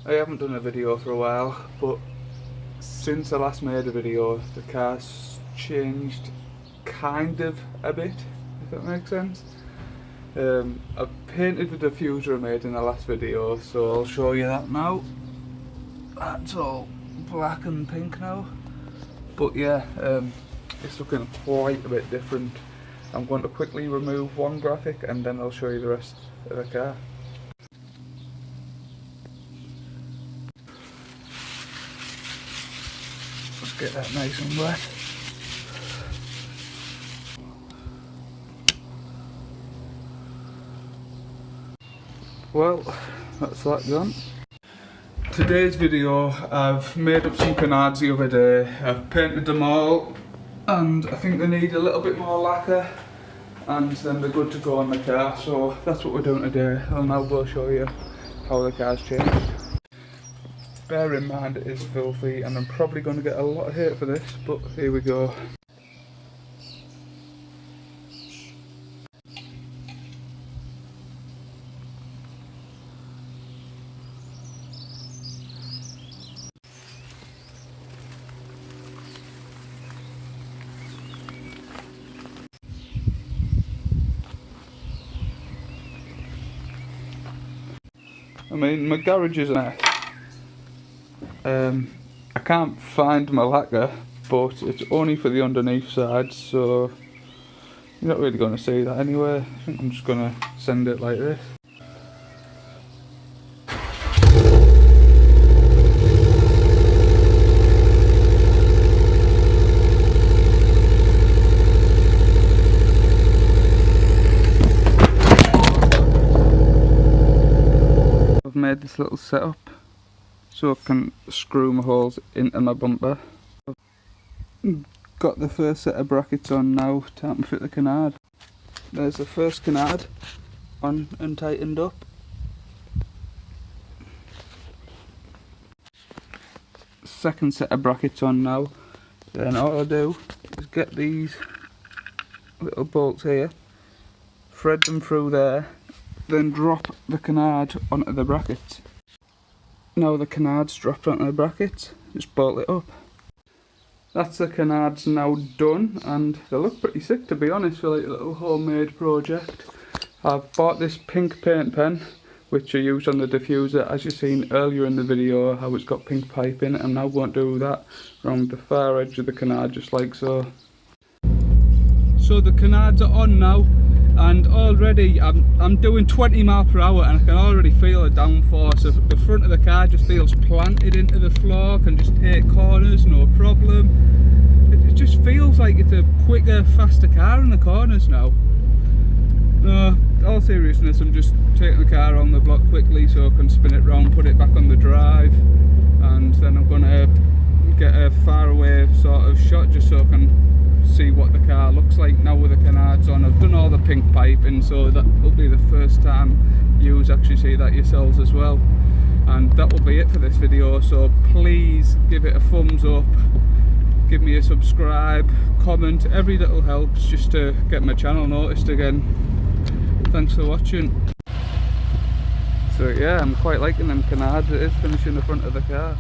I haven't done a video for a while, but since I last made a video the car's changed kind of a bit, if that makes sense. I've painted the diffuser I made in the last video, so I'll show you that now. That's all black and pink now, but yeah, it's looking quite a bit different. I'm going to quickly remove one graphic and then I'll show you the rest of the car. Let's get that nice and wet. Well, that's that done. Today's video, I've made up some canards the other day. I've painted them all and I think they need a little bit more lacquer and then they're good to go on the car, so that's what we're doing today. I'll now go show you how the car's changed. Bear in mind it is filthy and I'm probably going to get a lot of hate for this, but here we go. I mean, my garage is a mess. I can't find my lacquer, but it's only for the underneath side, so you're not really going to see that anyway. I think I'm just going to send it like this. I've made this little setup so I can screw my holes into my bumper. I've got the first set of brackets on now to help me fit the canard. There's the first canard on and tightened up. Second set of brackets on now. Then all I do is get these little bolts here, thread them through there, then drop the canard onto the brackets. Now the canard's dropped onto the brackets, just bolt it up. That's the canards now done, and they look pretty sick, to be honest, for like a little homemade project. I've bought this pink paint pen, which I used on the diffuser, as you've seen earlier in the video how it's got pink piping. I'm now going to do that around the far edge of the canard, just like so. So the canards are on now, and already I'm doing 20 miles per hour and I can already feel a downforce. So the front of the car just feels planted into the floor, can just take corners no problem. It just feels like it's a quicker, faster car in the corners now. No, all seriousness, I'm just taking the car on the block quickly so I can spin it round, put it back on the drive, and then I'm going to get a far away sort of shot just so I can see what the car looks like now with the canards on. I've done all the pink piping, so that will be the first time you actually see that yourselves as well. And that will be it for this video, so please give it a thumbs up, give me a subscribe, comment, every little helps just to get my channel noticed again. Thanks for watching. So yeah, I'm quite liking them canards. It is finishing the front of the car.